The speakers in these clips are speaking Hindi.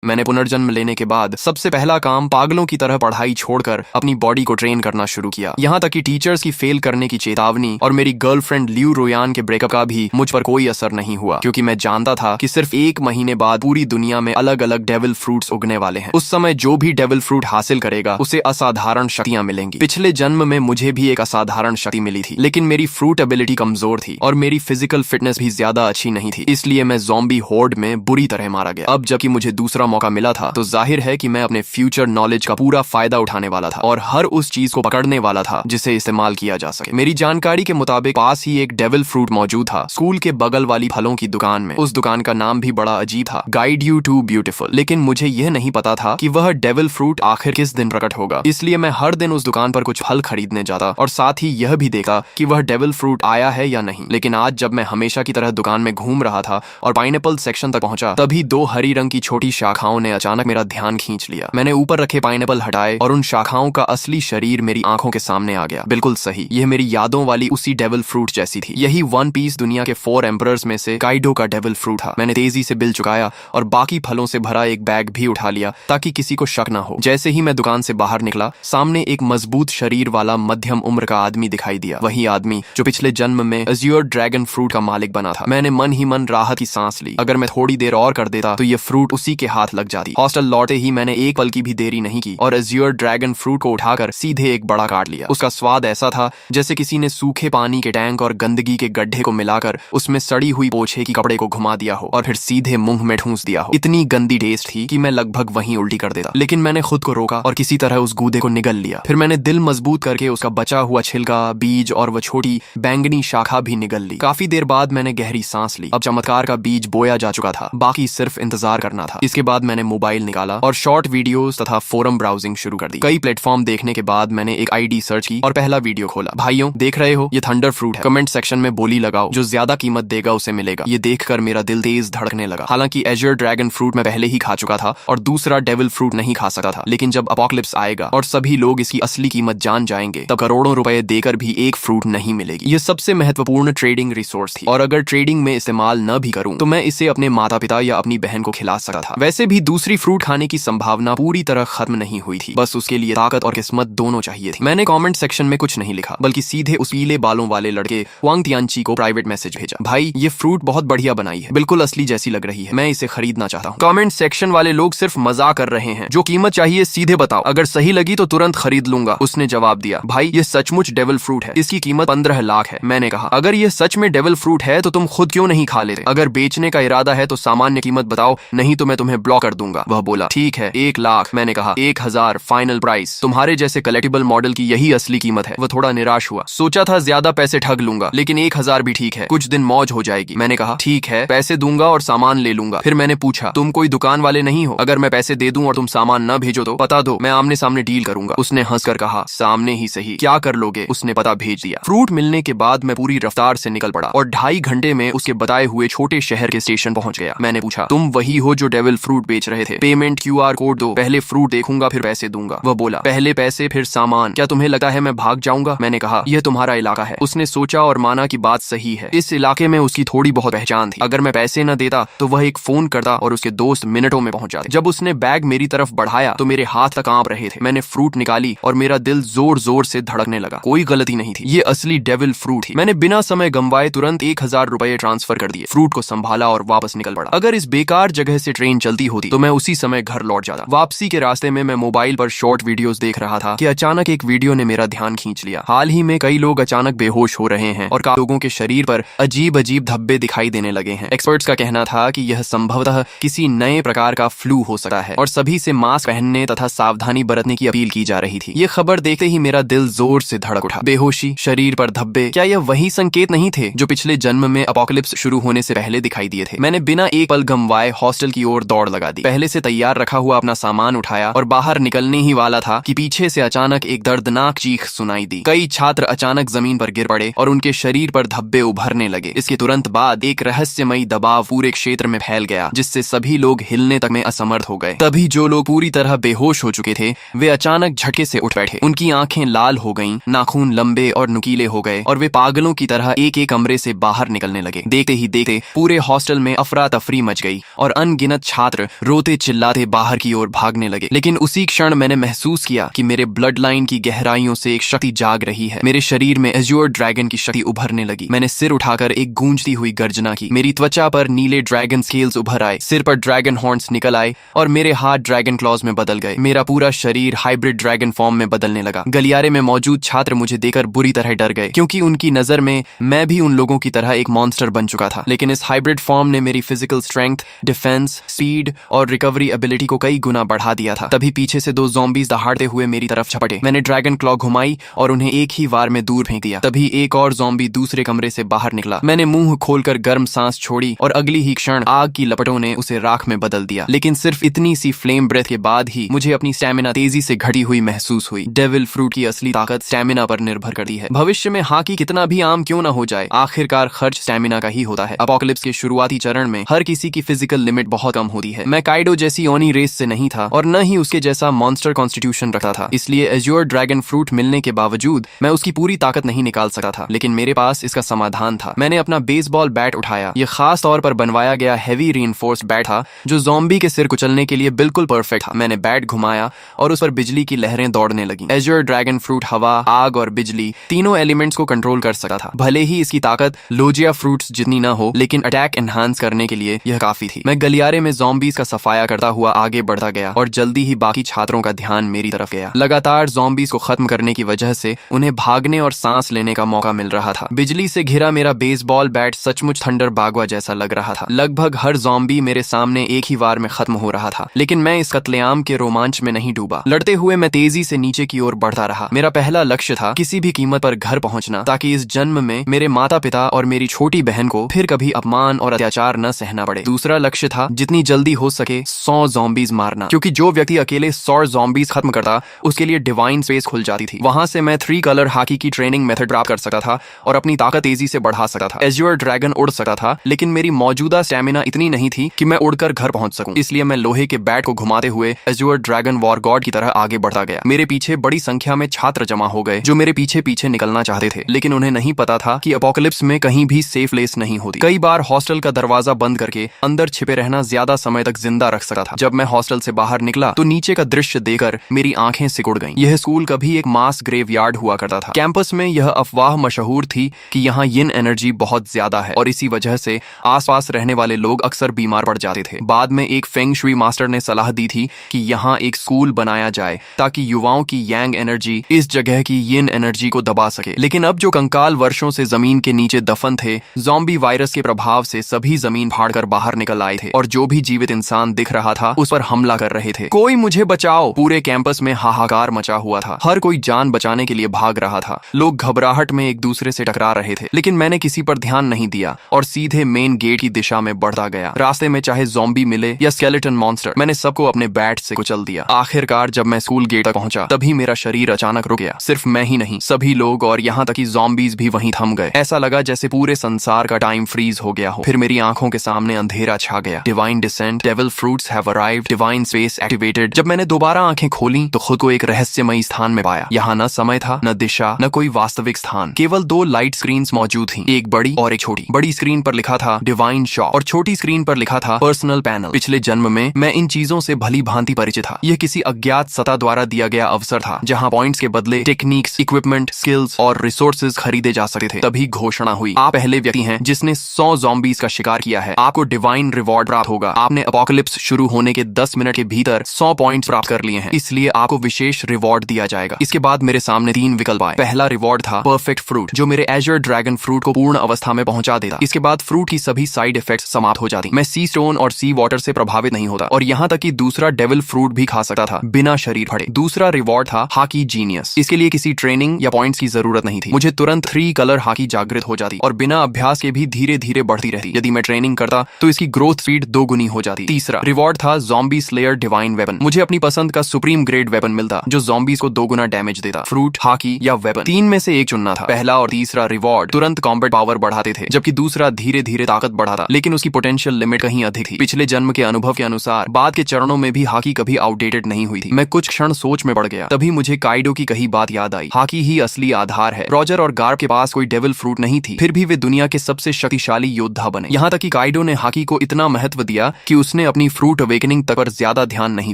मैंने पुनर्जन्म लेने के बाद सबसे पहला काम पागलों की तरह पढ़ाई छोड़कर अपनी बॉडी को ट्रेन करना शुरू किया। यहाँ तक कि टीचर्स की फेल करने की चेतावनी और मेरी गर्लफ्रेंड लियू रोयान के ब्रेकअप का भी मुझ पर कोई असर नहीं हुआ, क्योंकि मैं जानता था कि सिर्फ 1 महीने बाद पूरी दुनिया में अलग अलग डेविल फ्रूट्स उगने वाले हैं। उस समय जो भी डेविल फ्रूट हासिल करेगा उसे असाधारण शक्तियां मिलेंगी। पिछले जन्म में मुझे भी एक असाधारण शक्ति मिली थी, लेकिन मेरी फ्रूट एबिलिटी कमजोर थी और मेरी फिजिकल फिटनेस भी ज्यादा अच्छी नहीं थी, इसलिए मैं ज़ॉम्बी होर्ड में बुरी तरह मारा गया। अब जबकि मुझे दूसरा मौका मिला था तो जाहिर है कि मैं अपने फ्यूचर नॉलेज का पूरा फायदा उठाने वाला था और हर उस चीज को पकड़ने वाला था जिसे इस्तेमाल किया जा सके। मेरी जानकारी के मुताबिक पास ही एक डेविल फ्रूट मौजूद था, स्कूल के बगल वाली फलों की दुकान में। उस दुकान का नाम भी बड़ा अजीब था, गाइड यू टू ब्यूटीफुल। लेकिन मुझे यह नहीं पता था कि वह डेविल फ्रूट आखिर किस दिन प्रकट होगा, इसलिए मैं हर दिन उस दुकान पर कुछ फल खरीदने जाता और साथ ही यह भी देखा कि वह डेविल फ्रूट आया है या नहीं। लेकिन आज जब मैं हमेशा की तरह दुकान में घूम रहा था और पाइनएप्पल सेक्शन तक पहुंचा, तभी 2 हरी रंग की छोटी शाखाओं ने अचानक मेरा ध्यान खींच लिया। मैंने ऊपर रखे पाइनएप्पल हटाए और उन शाखाओं का असली शरीर मेरी आंखों के सामने आ गया। बिल्कुल सही, यह मेरी यादों वाली उसी डेविल फ्रूट जैसी थी। यही वन पीस दुनिया के 4 एम्परर्स में से काइडो का डेविल फ्रूट था। मैंने तेजी से बिल चुकाया और बाकी फलों से भरा एक बैग भी उठा लिया ताकि किसी को शक ना हो। जैसे ही मैं दुकान से बाहर निकला, सामने एक मजबूत शरीर वाला मध्यम उम्र का आदमी दिखाई दिया, वही आदमी जो पिछले जन्म में अज़्योर ड्रैगन फ्रूट का मालिक बना था। मैंने मन ही मन राहत की सांस ली। अगर मैं थोड़ी देर और कर देता तो ये फ्रूट उसी के हाथ लग जाती। हॉस्टल लौटे ही मैंने एक पल की भी देरी नहीं की और अज़्योर ड्रैगन फ्रूट को उठाकर सीधे एक बड़ा काट लिया। उसका स्वाद ऐसा था जैसे किसी ने सूखे पानी के टैंक और गंदगी के गड्ढे को मिलाकर उसमें सड़ी हुई पोछे की कपड़े को घुमा दिया हो और फिर सीधे मुंह में ठूंस दिया हो। इतनी गंदी टेस्ट थी कि मैं लगभग वहीं उल्टी कर देता, लेकिन मैंने खुद को रोका और किसी तरह उस गूदे को निगल लिया। फिर मैंने दिल मजबूत करके उसका बचा हुआ छिलका, बीज और वह छोटी बैंगनी शाखा भी निगल ली। काफी देर बाद मैंने गहरी सांस ली। अब चमत्कार का बीज बोया जा चुका था, बाकी सिर्फ इंतजार करना था। इसके बाद मैंने मोबाइल निकाला और शॉर्ट वीडियोस तथा फोरम ब्राउजिंग शुरू कर दी। कई प्लेटफॉर्म देखने के बाद मैंने एक आईडी सर्च की और पहला वीडियो खोला। भाइयों, देख रहे हो, ये थंडर फ्रूट है। कमेंट सेक्शन में बोली लगाओ, जो ज्यादा कीमत देगा उसे मिलेगा। ये देखकर मेरा दिल तेज धड़कने लगा। हालांकि अज़्योर ड्रैगन फ्रूट मैं पहले ही खा चुका था और दूसरा डेविल फ्रूट नहीं खा सकता था, लेकिन जब अपोकलिप्स आएगा और सभी लोग इसकी असली कीमत जान जाएंगे, तब करोड़ों रुपए देकर भी एक फ्रूट नहीं मिलेगी। ये सबसे महत्वपूर्ण ट्रेडिंग रिसोर्स थी और अगर ट्रेडिंग में इस्तेमाल न भी करूं तो मैं इसे अपने माता पिता या अपनी बहन को खिला सकता था। वैसे भी दूसरी फ्रूट खाने की संभावना पूरी तरह खत्म नहीं हुई थी, बस उसके लिए ताकत और किस्मत दोनों चाहिए थी। मैंने कमेंट सेक्शन में कुछ नहीं लिखा, बल्कि सीधे उस पीले बालों वाले लड़के वांग तियानची को प्राइवेट मैसेज भेजा। भाई, ये फ्रूट बहुत बढ़िया बनाई है, बिल्कुल असली जैसी लग रही है, मैं इसे खरीदना चाहता हूँ। कमेंट सेक्शन वाले लोग सिर्फ मजाक कर रहे हैं, जो कीमत चाहिए सीधे बताओ, अगर सही लगी तो तुरंत खरीद लूंगा। उसने जवाब दिया, भाई ये सचमुच डेविल फ्रूट है, इसकी कीमत 15 लाख है। मैंने कहा, अगर ये सच में डेविल फ्रूट है तो तुम खुद क्यों नहीं खा लेते? अगर बेचने का इरादा है तो सामान्य कीमत बताओ, नहीं तो मैं तुम्हें ब्लॉक कर दूंगा। वह बोला, ठीक है 1 लाख। मैंने कहा, 1000 फाइनल प्राइस। तुम्हारे जैसे कलेक्टिबल मॉडल की यही असली कीमत है। वह थोड़ा निराश हुआ, सोचा था ज्यादा पैसे ठग लूंगा, लेकिन 1000 भी ठीक है, कुछ दिन मौज हो जाएगी। मैंने कहा, ठीक है, पैसे दूंगा और सामान ले लूंगा। फिर मैंने पूछा, तुम कोई दुकान वाले नहीं हो? अगर मैं पैसे दे दूं और तुम सामान न भेजो तो बता दो, मैं आमने सामने डील करूंगा। उसने हंसकर कहा, सामने ही सही, क्या कर लोगे? उसने पता भेज दिया। फ्रूट मिलने के बाद मैं पूरी रफ्तार से निकल पड़ा और 2.5 घंटे में उसके बताए हुए छोटे शहर के स्टेशन पहुंच गया। मैंने पूछा, तुम वही हो जो डेविल फ्रूट बेच रहे थे? पेमेंट QR कोड दो, पहले फ्रूट देखूंगा फिर पैसे दूंगा। वह बोला, पहले पैसे फिर सामान। क्या तुम्हें लगता है मैं भाग जाऊंगा? मैंने कहा, यह तुम्हारा इलाका है। उसने सोचा और माना कि बात सही है, इस इलाके में उसकी थोड़ी बहुत पहचान थी। अगर मैं पैसे न देता तो वह एक फोन करता और उसके दोस्त मिनटों में पहुंच जाते। जब उसने बैग मेरी तरफ बढ़ाया तो मेरे हाथ तक कांप रहे थे। मैंने फ्रूट निकाली और मेरा दिल जोर जोर से धड़कने लगा। कोई गलती नहीं थी, ये असली डेविल फ्रूट थी। मैंने बिना समय गंवाए तुरंत 1000 रुपए ट्रांसफर कर दिए, फ्रूट को संभाला और वापस निकल पड़ा। अगर इस बेकार जगह से ट्रेन चलती होती तो मैं उसी समय घर लौट जाता। वापसी के रास्ते में मैं मोबाइल पर शॉर्ट वीडियोस देख रहा था कि अचानक एक वीडियो ने मेरा ध्यान खींच लिया। हाल ही में कई लोग अचानक बेहोश हो रहे हैं और लोगों के शरीर पर अजीब अजीब धब्बे दिखाई देने लगे हैं। एक्सपर्ट्स का कहना था कि यह संभवतः किसी नए प्रकार का फ्लू हो सकता है और सभी से मास्क पहनने तथा सावधानी बरतने की अपील की जा रही थी। ये खबर देखते ही मेरा दिल जोर से धड़क उठा। बेहोशी, शरीर पर धब्बे, क्या यह वही संकेत नहीं थे जो पिछले जन्म में अपोकलिप्स शुरू होने से पहले दिखाई दिए थे? मैंने बिना एक पल गंवाए हॉस्टल की ओर दौड़ लगा दी। पहले से तैयार रखा हुआ अपना सामान उठाया और बाहर निकलने ही वाला था कि पीछे से अचानक एक दर्दनाक चीख सुनाई दी। कई छात्र अचानक जमीन पर गिर पड़े और उनके शरीर पर धब्बे उभरने लगे। इसके तुरंत बाद एक रहस्यमयी दबाव पूरे क्षेत्र में फैल गया, जिससे सभी लोग हिलने तक में असमर्थ हो गए। तभी जो लोग पूरी तरह बेहोश हो चुके थे वे अचानक झटके से उठ बैठे। उनकी आंखें लाल हो गईं, नाखून लंबे और नुकीले हो गए और वे पागलों की तरह एक एक कमरे से बाहर निकलने लगे। देखते ही देखते पूरे हॉस्टल में अफरा तफरी मच गई और अनगिनत छात्र रोते चिल्लाते बाहर की ओर भागने लगे। लेकिन उसी क्षण मैंने महसूस किया कि मेरे ब्लड लाइन की गहराइयों से एक शक्ति जाग रही है। मेरे शरीर में एज्योर ड्रैगन की शक्ति उभरने लगी। मैंने सिर उठाकर एक गूंजती हुई गर्जना की। मेरी त्वचा पर नीले ड्रैगन स्केल्स उभर आए, सिर पर ड्रैगन हॉर्न्स निकल आए और मेरे हाथ ड्रैगन क्लॉज में बदल गए। मेरा पूरा शरीर हाइब्रिड ड्रैगन फॉर्म में बदलने लगा। गलियारे में मौजूद छात्र मुझे देखकर बुरी तरह डर गए, क्योंकि उनकी नजर में मैं भी उन लोगों की तरह एक मॉन्स्टर बन चुका था। लेकिन इस हाइब्रिड फॉर्म ने मेरी फिजिकल स्ट्रेंथ, डिफेंस, स्पीड और रिकवरी एबिलिटी को कई गुना बढ़ा दिया था। तभी पीछे से 2 ज़ॉम्बीज दहाड़ते हुए मेरी तरफ झपटे। मैंने ड्रैगन क्लॉ घुमाई और उन्हें एक ही वार में दूर फेंक दिया। तभी एक और ज़ॉम्बी दूसरे कमरे से बाहर निकला। मैंने मुंह खोलकर गर्म सांस छोड़ी और अगली ही क्षण आग की लपटों ने उसे राख में बदल दिया। लेकिन सिर्फ इतनी सी फ्लेम ब्रेथ के बाद ही मुझे अपनी स्टैमिना तेजी से घटी हुई महसूस हुई। डेविल फ्रूट की असली ताकत स्टैमिना पर निर्भर करती है। भविष्य में हाकी कितना भी आम क्यों ना हो जाए, आखिरकार खर्च स्टैमिना का ही होता है। अपोकलिप्स के शुरुआती चरण में हर किसी की फिजिकल लिमिट बहुत कम होती है। मैं काइडो जैसी ओनी रेस से नहीं था और न ही उसके जैसा मॉन्स्टर कॉन्स्टिट्यूशन रखता था। इसलिए एज्योर ड्रैगन फ्रूट मिलने के बावजूद मैं उसकी पूरी ताकत नहीं निकाल सकता था। लेकिन मेरे पास इसका समाधान था। मैंने अपना बेसबॉल बैट उठाया। यह खास तौर पर बनवाया गया हैवी रीइंफोर्स्ड बैट था, जो ज़ॉम्बी के सिर कुचलने के लिए बिल्कुल परफेक्ट था। मैंने बैट घुमाया और उस पर बिजली की लहरें दौड़ने लगी। एज्योर ड्रैगन फ्रूट हवा, आग और बिजली तीनों एलिमेंट्स को कंट्रोल कर सकता था। भले ही इसकी ताकत लोजिया फ्रूट्स जितनी ना हो, लेकिन अटैक एनहांस करने के लिए यह काफी थी। मैं गलियारे में ज़ॉम्बीज का सफाया करता हुआ आगे बढ़ता गया और जल्दी ही बाकी छात्रों का ध्यान मेरी तरफ गया। लगातार ज़ॉम्बीज को खत्म करने की वजह से उन्हें भागने और सांस लेने का मौका मिल रहा था। बिजली से घिरा मेरा बेसबॉल बैट सचमुच थंडर बागवा जैसा लग रहा था। लगभग हर ज़ॉम्बी मेरे सामने एक ही वार में खत्म हो रहा था। लेकिन मैं इस कत्लेआम के रोमांच में नहीं डूबा। लड़ते हुए मैं तेजी से नीचे की ओर बढ़ता रहा। मेरा पहला लक्ष्य था किसी भी कीमत पर घर पहुंचना, ताकि इस जन्म में मेरे माता पिता और मेरी छोटी बहन को फिर कभी अपमान और अत्याचार न सहना पड़े। दूसरा लक्ष्य था जितनी जल्दी हो सके 100 ज़ॉम्बीज मारना, क्योंकि जो व्यक्ति अकेले 100 ज़ॉम्बीज खत्म करता उसके लिए डिवाइन स्पेस खुल जाती थी। वहां से मैं 3 कलर हाकी की ट्रेनिंग मेथड प्राप्त कर सकता था और अपनी ताकत तेजी से बढ़ा सकता था। एज्योर ड्रैगन उड़ सकता था, लेकिन मेरी मौजूदा स्टैमिना इतनी नहीं थी कि मैं उड़कर घर पहुंच सकूं। इसलिए मैं लोहे के बैट को घुमाते हुए एज्योर ड्रैगन वॉर गॉड की तरह आगे बढ़ता गया। मेरे पीछे बड़ी संख्या में छात्र जमा हो गए जो मेरे पीछे पीछे निकलना चाहते थे, लेकिन उन्हें नहीं पता था कि अपोकलिप्स में कहीं भी सेफ प्लेस नहीं होती। कई बार हॉस्टल का दरवाजा बंद करके अंदर छिपे रहना ज्यादा समय तक जिंदा रख सकता था। जब मैं हॉस्टल से बाहर निकला तो नीचे का दृश्य देखकर मेरी आंखें सिकुड़ गईं। यह स्कूल कभी एक मास ग्रेवयार्ड हुआ करता था। कैंपस में यह अफवाह मशहूर थी कि यहाँ यिन एनर्जी बहुत ज्यादा है और इसी वजह से आसपास रहने वाले लोग अक्सर बीमार पड़ जाते थे। बाद में एक फेंग शुई मास्टर ने सलाह दी थी कि यहाँ एक स्कूल बनाया जाए ताकि युवाओं की यांग एनर्जी इस जगह की यिन एनर्जी को दबा सके। लेकिन अब जो कंकाल वर्षों से जमीन के नीचे दफन थे, ज़ॉम्बी वायरस के प्रभाव से सभी जमीन फाड़कर बाहर निकल आए थे और जो भी जीवित इंसान दिख रहा था उस पर हमला कर रहे थे। कोई मुझे बचाओ! पूरे कैंपस में हाहाकार मचा हुआ था। हर कोई जान बचाने के लिए भाग रहा था। लोग घबराहट में एक दूसरे से टकरा रहे थे, लेकिन मैंने किसी पर ध्यान नहीं दिया और सीधे मेन गेट की दिशा में बढ़ता गया। रास्ते में चाहे ज़ॉम्बी मिले या स्केलेटन मॉन्स्टर, मैंने सबको अपने बैट से कुचल दिया। आखिरकार जब मैं स्कूल गेट तक पहुंचा तभी मेरा शरीर अचानक रुक गया। सिर्फ मैं ही नहीं, सभी लोग और यहाँ तक कि ज़ॉम्बीज भी वहीं थम गए। ऐसा लगा जैसे पूरे संसार का टाइम फ्रीज हो गया हो। फिर मेरी आंखों के सामने अंधेरा छा गया। Divine descent, devil fruits have arrived, divine space activated. जब मैंने दोबारा आंखें खोली तो खुद को एक रहस्यमयी स्थान में पाया। यहाँ न समय था, न दिशा, न कोई वास्तविक स्थान। केवल 2 लाइट स्क्रीन्स मौजूद थी, एक बड़ी और एक छोटी। बड़ी स्क्रीन पर लिखा था डिवाइन शॉप और छोटी स्क्रीन पर लिखा था पर्सनल पैनल। पिछले जन्म में मैं इन चीजों से भली भांति परिचित था। यह किसी अज्ञात सत्ता द्वारा दिया गया अवसर था जहाँ पॉइंट्स के बदले टेक्निक्स, इक्विपमेंट, स्किल्स और रिसोर्सेज खरीदे जा सकते थे। तभी घोषणा हुई, आप पहले व्यक्ति हैं जिसने 100 ज़ॉम्बीज का शिकार किया है। आपको डिवाइन रिवॉर्ड प्राप्त होगा। आपने अपोकलिप्स शुरू होने के 10 मिनट के भीतर 100 पॉइंट्स प्राप्त कर लिए हैं, इसलिए आपको विशेष रिवॉर्ड दिया जाएगा। इसके बाद मेरे सामने 3 विकल्प आए। पहला रिवॉर्ड था परफेक्ट फ्रूट, जो मेरे एज्योर ड्रैगन फ्रूट को पूर्ण अवस्था में पहुंचा देता। इसके बाद फ्रूट की सभी साइड इफेक्ट्स समाप्त हो जाती। मैं सी स्टोन और सी वाटर से प्रभावित नहीं होता और यहाँ तक कि दूसरा डेविल फ्रूट भी खा सकता था बिना शरीर फटे। दूसरा रिवॉर्ड था हाकी जीनियस। इसके लिए किसी ट्रेनिंग या पॉइंट्स की जरूरत नहीं थी। मुझे तुरंत 3 कलर हाकी जागृत हो जाती और बिना अभ्यास के भी धीरे धीरे बढ़ती रहती। यदि मैं ट्रेनिंग करता तो इसकी ग्रोथ स्पीड 2 गुनी हो जाती। तीसरा रिवॉर्ड था ज़ॉम्बी स्लेयर डिवाइन वेपन। मुझे अपनी पसंद का सुप्रीम ग्रेड वेपन मिलता जो ज़ॉम्बीज को 2 गुना डैमेज देता। फ्रूट, हाकी या वेपन, 3 में से एक चुनना था। पहला और तीसरा रिवॉर्ड तुरंत कॉम्बैट पावर बढ़ाते थे, जबकि दूसरा धीरे धीरे ताकत बढ़ाता, लेकिन उसकी पोटेंशियल लिमिट कहीं अधिक थी। पिछले जन्म के अनुभव के अनुसार बाद के चरणों में भी हाकी कभी आउटडेटेड नहीं हुई थी। मैं कुछ क्षण सोच में पड़ गया। तभी मुझे काइडो की कही बात याद आई, हाकी ही असली आधार है। रॉजर और गार्ब के पास कोई डेविल फ्रूट नहीं थी, फिर भी वे दुनिया के सबसे शक्तिशाली योद्धा बने। यहाँ तक कि काइडो ने हाकी को इतना महत्व दिया कि उसने उसने अपनी फ्रूट अवेकनिंग तक पर ज्यादा ध्यान नहीं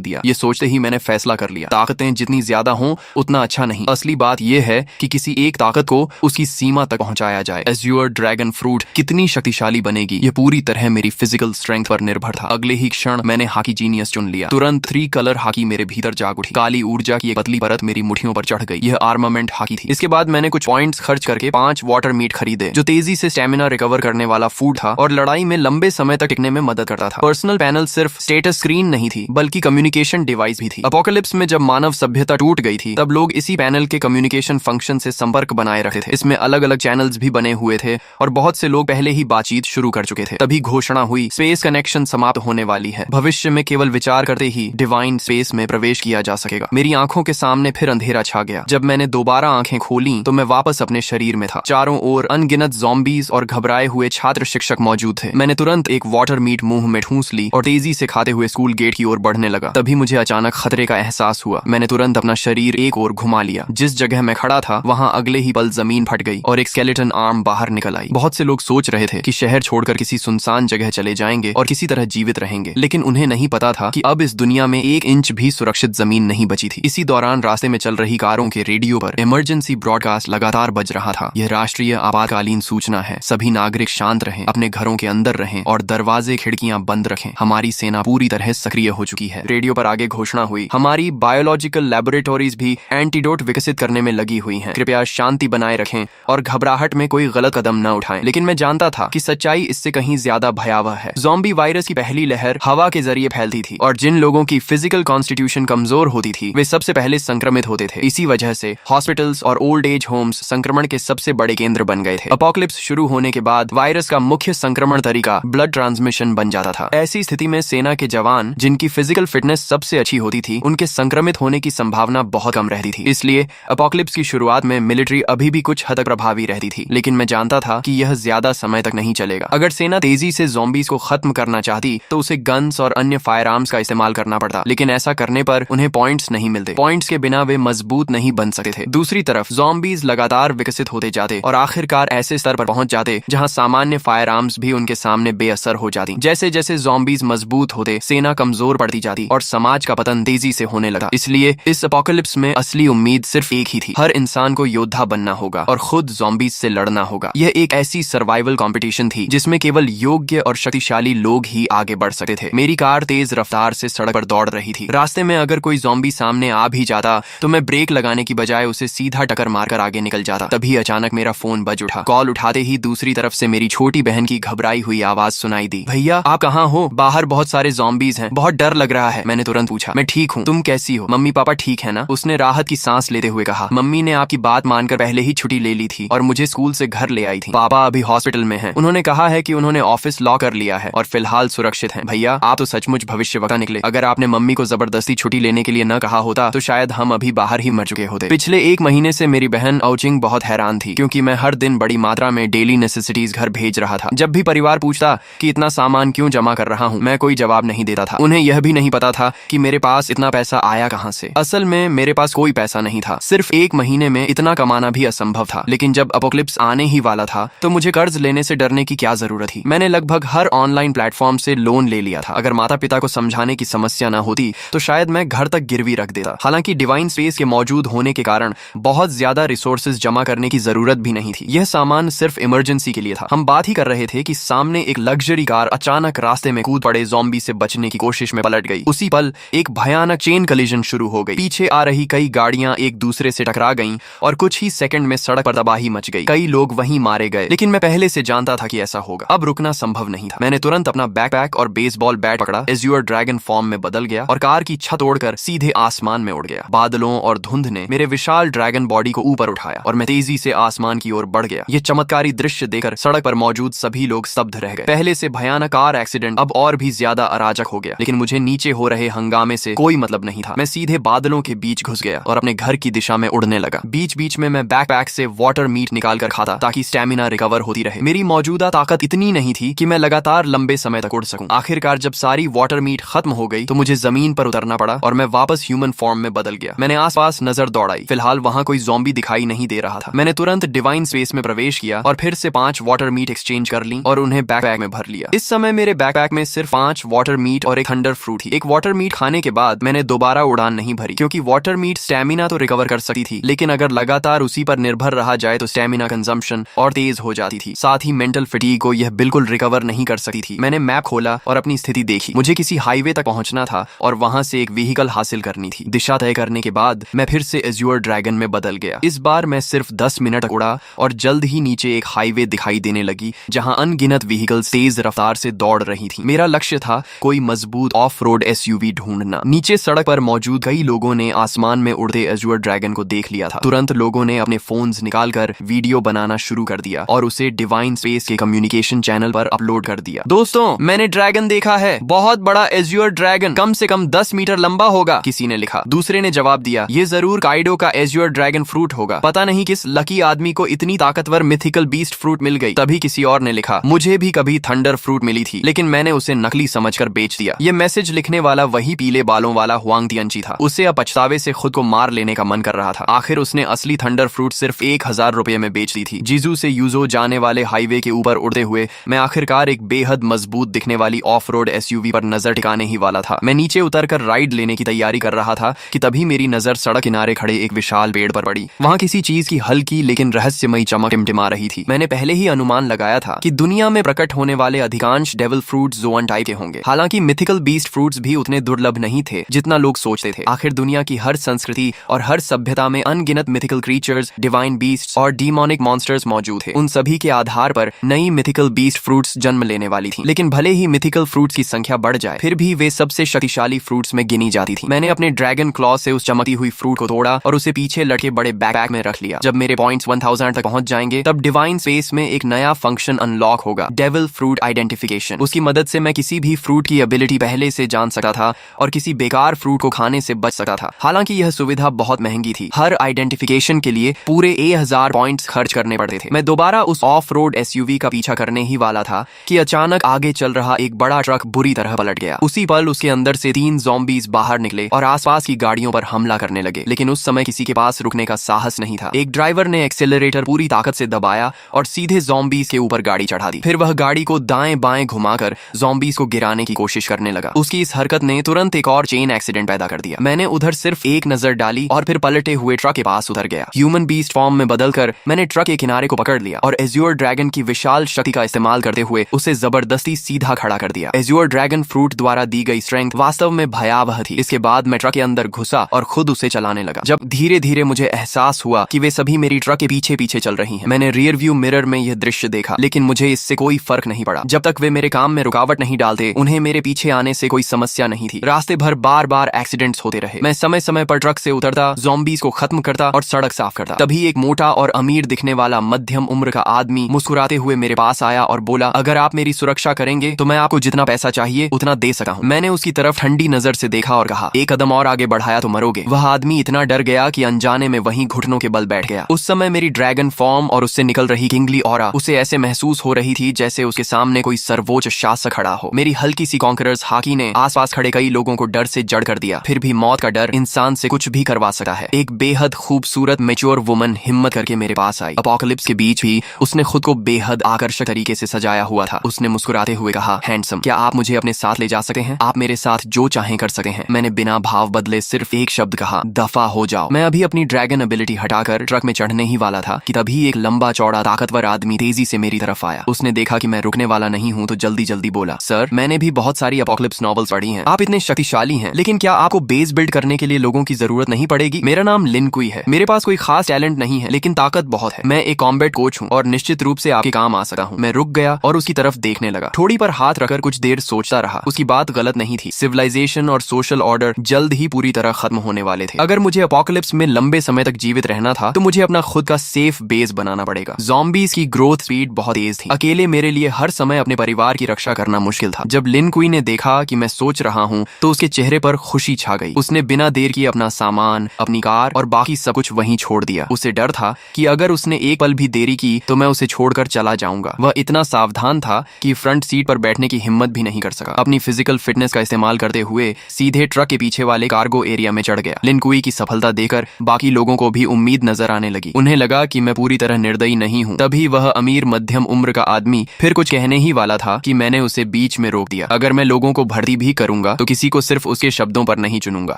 दिया। ये सोचते ही मैंने फैसला कर लिया, ताकतें जितनी ज्यादा हों उतना अच्छा नहीं। असली बात यह है कि किसी एक ताकत को उसकी सीमा तक पहुंचाया जाए। एज्योर ड्रैगन फ्रूट कितनी शक्तिशाली बनेगी, ये पूरी तरह मेरी फिजिकल स्ट्रेंथ पर निर्भर था। अगले ही क्षण मैंने हाकी जीनियस चुन लिया। तुरंत 3 कलर हाकी मेरे भीतर जाग उठी। काली ऊर्जा की एक पतली परत मेरी मुट्ठियों पर चढ़ गई। यह आर्मामेंट हाकी थी। इसके बाद मैंने कुछ पॉइंट्स खर्च करके 5 वाटर मीट खरीदे, जो तेजी से स्टेमिना रिकवर करने वाला फूड था और लड़ाई में लंबे समय तक टिकने में मदद करता था। पर्सनल पैनल सिर्फ स्टेटस स्क्रीन नहीं थी, बल्कि कम्युनिकेशन डिवाइस भी थी। अपोकलिप्स में जब मानव सभ्यता टूट गई थी, तब लोग इसी पैनल के कम्युनिकेशन फंक्शन से संपर्क बनाए रखते थे। इसमें अलग अलग चैनल्स भी बने हुए थे और बहुत से लोग पहले ही बातचीत शुरू कर चुके थे। तभी घोषणा हुई, स्पेस कनेक्शन समाप्त होने वाली है। भविष्य में केवल विचार करते ही डिवाइन स्पेस में प्रवेश किया जा सकेगा। मेरी आंखों के सामने फिर अंधेरा छा गया। जब मैंने दोबारा आंखें खोली तो मैं वापस अपने शरीर में था। चारों ओर अनगिनत ज़ॉम्बीज और घबराए हुए छात्र शिक्षक मौजूद थे। मैंने तुरंत एक वाटर मीट मुंह में ठूंस ली और तेजी से खाते हुए स्कूल गेट की ओर बढ़ने लगा। तभी मुझे अचानक खतरे का एहसास हुआ। मैंने तुरंत अपना शरीर एक ओर घुमा लिया। जिस जगह मैं खड़ा था वहां अगले ही पल जमीन फट गई और एक स्केलेटन आर्म बाहर निकल आई। बहुत से लोग सोच रहे थे कि शहर छोड़कर किसी सुनसान जगह चले जाएंगे और किसी तरह जीवित रहेंगे, लेकिन उन्हें नहीं पता था कि अब इस दुनिया में 1 इंच भी सुरक्षित जमीन नहीं बची थी। इसी दौरान रास्ते में चल रही कारों के रेडियो पर इमरजेंसी ब्रॉडकास्ट लगातार बज रहा था। यह राष्ट्रीय आपातकालीन सूचना है। सभी नागरिक शांत रहें, अपने घरों के अंदर रहें और दरवाजे खिड़कियां बंद रखें। हमारी सेना पूरी तरह सक्रिय हो चुकी है। रेडियो पर आगे घोषणा हुई, हमारी बायोलॉजिकल लैबोरेटरीज भी एंटीडोट विकसित करने में लगी हुई हैं। कृपया शांति बनाए रखें और घबराहट में कोई गलत कदम न उठाएं। लेकिन मैं जानता था कि सच्चाई इससे कहीं ज्यादा भयावह है। ज़ॉम्बी वायरस की पहली लहर हवा के जरिए फैलती थी और जिन लोगों की फिजिकल कॉन्स्टिट्यूशन कमजोर होती थी वे सबसे पहले संक्रमित होते थे। इसी वजह से हॉस्पिटल्स और ओल्ड एज होम्स संक्रमण के सबसे बड़े केंद्र बन गए थे। अपोकलिप्स शुरू होने के बाद वायरस का मुख्य संक्रमण तरीका ब्लड ट्रांसमिशन बन जाता था। ऐसी स्थिति में सेना के जवान, जिनकी फिजिकल फिटनेस सबसे अच्छी होती थी, उनके संक्रमित होने की संभावना बहुत कम रहती थी। इसलिए अपोकलिप्स की शुरुआत में मिलिट्री अभी भी कुछ हद तक प्रभावी रहती थी, लेकिन मैं जानता था कि यह ज्यादा समय तक नहीं चलेगा। अगर सेना तेजी से ज़ॉम्बीज को खत्म करना चाहती तो उसे गन्स और अन्य फायर आर्म्स का इस्तेमाल करना पड़ता, लेकिन ऐसा करने पर उन्हें पॉइंट्स नहीं मिलते। पॉइंट्स के बिना वे मजबूत नहीं बन सकते थे। दूसरी तरफ ज़ॉम्बीज लगातार विकसित होते जाते और आखिरकार ऐसे स्तर पर पहुंच जाते जहां सामान्य फायर आर्म्स भी उनके सामने बेअसर हो जाती। जैसे जैसे ज़ॉम्बीज मजबूत होते, सेना कमजोर पड़ती जाती और समाज का पतन तेजी से होने लगा। इसलिए इस अपोकलिप्स में असली उम्मीद सिर्फ एक ही थी, हर इंसान को योद्धा बनना होगा और खुद ज़ॉम्बीज से लड़ना होगा। यह एक ऐसी सर्वाइवल कंपटीशन थी जिसमें केवल योग्य और शक्तिशाली लोग ही आगे बढ़ सकते थे। मेरी कार तेज रफ्तार से सड़क पर दौड़ रही थी। रास्ते में अगर कोई ज़ॉम्बी सामने आ भी जाता तो मैं ब्रेक लगाने की बजाय उसे सीधा टक्कर मारकर आगे निकल जाता। तभी अचानक मेरा फोन बज उठा। कॉल उठाते ही दूसरी तरफ से मेरी छोटी बहन की घबराई हुई आवाज सुनाई दी, भैया आप कहाँ हो? बाहर बहुत सारे ज़ॉम्बीज हैं, बहुत डर लग रहा है। मैंने तुरंत पूछा, मैं ठीक हूँ, तुम कैसी हो? मम्मी पापा ठीक है ना? उसने राहत की सांस लेते हुए कहा, मम्मी ने आपकी बात मानकर पहले ही छुट्टी ले ली थी और मुझे स्कूल से घर ले आई थी। पापा अभी हॉस्पिटल में हैं। उन्होंने कहा है कि उन्होंने ऑफिस लॉक कर लिया है और फिलहाल सुरक्षित हैं। भैया आप तो सचमुच भविष्यवक्ता निकले। अगर आपने मम्मी को जबरदस्ती छुट्टी लेने के लिए न कहा होता तो शायद हम अभी बाहर ही मर चुके होते। पिछले 1 महीने से मेरी बहन औचिंग बहुत हैरान थी, क्योंकि मैं हर दिन बड़ी मात्रा में डेली नेसेसिटीज घर भेज रहा था। जब भी परिवार पूछता कि इतना सामान क्यों जमा कर रहा हूँ, मैं कोई जवाब नहीं देता था। उन्हें यह भी नहीं पता था कि मेरे पास इतना पैसा आया कहाँ से। असल में मेरे पास कोई पैसा नहीं था। सिर्फ 1 महीने में इतना कमाना भी असंभव था। लेकिन जब अपोकलिप्स आने ही वाला था तो मुझे कर्ज लेने से डरने की क्या जरूरत थी। मैंने लगभग हर ऑनलाइन प्लेटफॉर्म से लोन ले लिया था। अगर माता पिता को समझाने की समस्या न होती तो शायद मैं घर तक गिरवी रख देता। हालांकि डिवाइन स्पेस के मौजूद होने के कारण बहुत ज्यादा रिसोर्सेज जमा करने की जरूरत भी नहीं थी। यह सामान सिर्फ इमरजेंसी के लिए था। हम बात ही कर रहे थे कि सामने एक लग्जरी कार अचानक रास्ते में कूद पड़े ज़ॉम्बी से बचने की कोशिश में पलट गई। उसी पल एक भयानक चेन कलिजन शुरू हो गई। पीछे आ रही कई गाड़ियां एक दूसरे से टकरा गईं और कुछ ही सेकंड में सड़क पर तबाही मच गई। कई लोग वहीं मारे गए, लेकिन मैं पहले से जानता था कि ऐसा होगा। अब रुकना संभव नहीं था। मैंने तुरंत अपना बैकपैक और बेसबॉल बैट पकड़ा, एज्योर ड्रैगन फॉर्म में बदल गया और कार की छत तोड़कर सीधे आसमान में उड़ गया। बादलों और धुंध ने मेरे विशाल ड्रैगन बॉडी को ऊपर उठाया और मैं तेजी से आसमान की ओर बढ़ गया। यह चमत्कारी दृश्य देखकर सड़क पर मौजूद सभी लोग स्तब्ध रह गए। पहले से भयानक कार एक्सीडेंट अब और भी ज्यादा अराजक हो गया, लेकिन मुझे नीचे हो रहे हंगामे से कोई मतलब नहीं था। मैं सीधे बादलों के बीच घुस गया और अपने घर की दिशा में उड़ने लगा। बीच बीच में मैं बैकपैक से वाटर मीट निकाल कर खाता ताकि स्टेमिना रिकवर होती रहे। मेरी मौजूदा ताकत इतनी नहीं थी कि मैं लगातार लंबे समय तक उड़ सकूं। आखिरकार जब सारी वाटर मीट खत्म हो गई तो मुझे जमीन पर उतरना पड़ा और मैं वापस ह्यूमन फॉर्म में बदल गया। मैंने आसपास नजर दौड़ाई। फिलहाल वहां कोई ज़ॉम्बी दिखाई नहीं दे रहा था। मैंने तुरंत डिवाइन स्पेस में प्रवेश किया और फिर से 5 वाटर मीट एक्सचेंज कर ली और उन्हें बैकपैक में भर लिया। इस समय मेरे बैकपैक में सिर्फ 5 वाटर मीट और एक थंडर फ्रूट ही। एक वाटर मीट खाने के बाद मैंने दोबारा उड़ान नहीं भरी, क्योंकि वाटर मीट स्टेमिना तो रिकवर कर सकती थी, लेकिन अगर लगातार उसी पर निर्भर रहा जाए तो स्टेमिना कंजम्पशन और तेज हो जाती थी। साथ ही मेंटल फटीग को यह बिल्कुल रिकवर नहीं कर सकती थी। मैंने मैप खोला और अपनी स्थिति देखी। मुझे किसी हाईवे तक पहुंचना था और वहां से एक व्हीकल हासिल करनी थी। दिशा तय करने के बाद मैं फिर से एज्योर ड्रैगन में बदल गया। इस बार मैं सिर्फ 10 मिनट तक उड़ा और जल्द ही नीचे एक हाईवे दिखाई देने लगी, जहां अनगिनत व्हीकल्स तेज रफ्तार से दौड़ रही थी। मेरा लक्ष्य था कोई मजबूत ऑफ रोड एसयूवी ढूंढना। नीचे सड़क पर मौजूद कई लोगों ने आसमान में उड़ते एज्योर ड्रैगन को देख लिया था। तुरंत लोगों ने अपने फोन्स निकालकर वीडियो बनाना शुरू कर दिया और उसे डिवाइन स्पेस के कम्युनिकेशन चैनल पर अपलोड कर दिया। दोस्तों, मैंने ड्रैगन देखा है, बहुत बड़ा एज्योर ड्रैगन, कम से कम 10 मीटर लंबा होगा, किसी ने लिखा। दूसरे ने जवाब दिया, ये जरूर काइडो का एज्योर ड्रैगन फ्रूट होगा। पता नहीं किस लकी आदमी को इतनी ताकतवर मिथिकल बीस्ट फ्रूट मिल गई। तभी किसी और ने लिखा, मुझे भी कभी थंडर फ्रूट मिली थी, लेकिन मैंने उसे नकली समझकर बेच दिया। ये मैसेज लिखने वाला वही पीले बालों वाला हुआंग तियंची था। उसे अब पछतावे से खुद को मार लेने का मन कर रहा था। आखिर उसने असली थंडर फ्रूट सिर्फ 1000 रुपए में बेच दी थी। जीजू से यूजो जाने वाले हाईवे के ऊपर उड़ते हुए मैं आखिरकार एक बेहद मजबूत दिखने वाली ऑफ रोड एसयूवी पर नजर टिकाने ही वाला था। मैं नीचे उतरकर राइड लेने की तैयारी कर रहा था कि तभी मेरी नजर सड़क किनारे खड़े एक विशाल पेड़ पर पड़ी। वहां किसी चीज की हल्की लेकिन रहस्यमयी चमक टिमटिमा रही थी। मैंने पहले ही अनुमान लगाया था कि दुनिया में प्रकट होने वाले अधिकांश डेविल फ्रूट्स जोन टाइप के होंगे। हालांकि मिथिकल बीस्ट फ्रूट्स भी उतने दुर्लभ नहीं थे जितना लोग सोचते थे। आखिर दुनिया की हर संस्कृति और हर सभ्यता में अनगिनत मिथिकल क्रीचर्स, डिवाइन बीस्ट्स और डीमोनिक मॉन्स्टर्स मौजूद थे। उन सभी के आधार पर नई मिथिकल बीस्ट फ्रूट्स जन्म लेने वाली थी। लेकिन भले ही मिथिकल फ्रूट्स की संख्या बढ़ जाए, फिर भी वे सबसे शक्तिशाली फ्रूट्स में गिनी जाती थी। मैंने अपने ड्रैगन क्लॉ से उस चमकती हुई फ्रूट को तोड़ा और उसे पीछे लटके बड़े बैकपैक में रख लिया। जब मेरे पॉइंट्स 1000 तक पहुंच जाएंगे, तब डिवाइन स्पेस में एक नया फंक्शन अनलॉक होगा, डेविल फ्रूट आइडेंटिफिकेशन। उसकी मदद से मैं किसी भी फ्रूट की एबिलिटी पहले से जान सकता था और किसी बेकार फ्रूट को खाने से बच सकता था। हालांकि यह सुविधा बहुत महंगी थी। हर आइडेंटिफिकेशन के लिए पूरे 1000 पॉइंट्स खर्च करने पड़ते थे। मैं दोबारा उस ऑफ रोड एसयूवी का पीछा करने ही वाला था कि अचानक आगे चल रहा एक बड़ा ट्रक बुरी तरह पलट गया। उसी पल उसके अंदर से 3 ज़ॉम्बीज बाहर निकले और आसपास की गाड़ियों पर हमला करने लगे। लेकिन उस समय किसी के पास रुकने का साहस नहीं था। एक ड्राइवर ने एक्सेलरेटर पूरी ताकत से दबाया और सीधे ज़ॉम्बीज के ऊपर गाड़ी चढ़ा दी। फिर वह गाड़ी को दाएं बाएं घुमाकर ज़ॉम्बीज को गिराने की कोशिश करने लगा। उसकी इस हरकत ने तुरंत एक और चेन एक्सीडेंट पैदा कर दिया। मैंने उधर सिर्फ एक नजर डाली और फिर पलटे हुए ट्रक के पास उतर गया। ह्यूमन बीस्ट फॉर्म में बदलकर मैंने ट्रक के किनारे को पकड़ लिया और एज्योर ड्रैगन की विशाल शक्ति का इस्तेमाल करते हुए उसे जबरदस्ती सीधा खड़ा कर दिया। एज्योर ड्रैगन फ्रूट द्वारा दी गई स्ट्रेंथ वास्तव में भयावह थी। इसके बाद मैं ट्रक के अंदर घुसा और खुद उसे चलाने लगा। जब धीरे धीरे मुझे एहसास हुआ कि वे सभी मेरी ट्रक के पीछे पीछे चल रही हैं। मैंने रियर व्यू मिरर में यह दृश्य देखा, लेकिन मुझे इससे कोई फर्क नहीं पड़ा। जब तक वे मेरे काम में रुकावट नहीं डालते, उन्हें मेरे पीछे आने से कोई समस्या नहीं थी। रास्ते भर बार बार एक्सीडेंट्स होते रहे। मैं समय समय पर ट्रक से उतरता, ज़ॉम्बीज को खत्म करता और सड़क साफ करता। तभी एक मोटा और अमीर दिखने वाला मध्यम उम्र का आदमी मुस्कुराते हुए मेरे पास आया और बोला, अगर आप मेरी सुरक्षा करेंगे तो मैं आपको जितना पैसा चाहिए उतना दे सकता हूँ। मैंने उसकी तरफ ठंडी नजर से देखा और कहा, एक कदम और आगे बढ़ाया तो मरोगे। वह आदमी इतना डर गया कि अनजाने में वहीं घुटनों के बल बैठ गया। उस समय मेरी ड्रैगन फॉर्म और उससे निकल रही किंगली ऑरा उसे ऐसे महसूस हो रही थी जैसे उसके सामने कोई सर्वोच्च शासक खड़ा हो। मेरी हल्की सी कॉन्करर्स हाकी ने आसपास खड़े कई लोगों को डर से जड़ कर दिया। फिर भी मौत का डर इंसान से कुछ भी करवा सकता है। एक बेहद खूबसूरत मैच्योर वुमन हिम्मत करके मेरे पास आई। अपोकलिप्स के बीच भी उसने खुद को बेहद आकर्षक तरीके से सजाया हुआ था। उसने मुस्कुराते हुए कहा, हैंडसम, क्या आप मुझे अपने साथ ले जा सकते हैं? आप मेरे साथ जो चाहें कर सकते हैं। मैंने बिना भाव बदले सिर्फ एक शब्द कहा, दफा हो जाओ। मैं अभी अपनी ड्रैगन एबिलिटी हटाकर ट्रक में चढ़ने ही वाला था कि तभी एक लंबा चौड़ा ताकतवर आदमी तेजी से मेरी तरफ आया। उसने देखा कि मैं रुकने वाला नहीं हूँ तो जल्दी जल्दी बोला, सर, मैंने भी बहुत सारी अपोकलिप्स नॉवेल्स पढ़ी हैं। आप इतने शक्तिशाली हैं, लेकिन क्या आपको बेस बिल्ड करने के लिए लोगों की जरूरत नहीं पड़ेगी? मेरा नाम लिन कुई है। मेरे पास कोई खास टैलेंट नहीं है, लेकिन ताकत बहुत है। मैं एक कॉम्बैट कोच हूँ और निश्चित रूप से आपके काम आ सकता हूँ। मैं रुक गया और उसकी तरफ देखने लगा। थोड़ी पर हाथ रखकर कुछ देर सोचता रहा। उसकी बात गलत नहीं थी। सिविलाइजेशन और सोशल ऑर्डर जल्द ही पूरी तरह खत्म होने वाले थे। अगर मुझे अपोकलिप्स में लंबे समय तक जीवित रहना था तो मुझे अपना खुद का सेफ बेस बनाना पड़ेगा। ज़ॉम्बीज की ग्रोथ स्पीड बहुत तेज थी। अकेले मेरे लिए हर समय अपने परिवार की रक्षा करना मुश्किल था। जब लिन कुई ने देखा कि मैं सोच रहा हूँ तो उसके चेहरे पर खुशी छा गई। उसने बिना देर किए अपना सामान, अपनी कार और बाकी सब कुछ वहीं छोड़ दिया। उसे डर था कि अगर उसने एक पल भी देरी की तो मैं उसे छोड़कर चला जाऊंगा। वह इतना सावधान था कि फ्रंट सीट पर बैठने की हिम्मत भी नहीं कर सका। अपनी फिजिकल फिटनेस का इस्तेमाल करते हुए सीधे ट्रक के पीछे वाले कार्गो एरिया में चढ़ गया। लिन कुई की सफलता देखकर बाकी लोगों को भी उम्मीद नजर आने लगी। उन्हें लगा कि मैं पूरी तरह निर्दयी नहीं हूँ। तभी वह अमीर मध्यम उम्र का आदमी फिर कुछ कहने ही वाला था कि मैंने उसे बीच में रोक दिया। अगर मैं लोगों को भर्ती भी करूंगा तो किसी को सिर्फ उसके शब्दों पर नहीं चुनूंगा।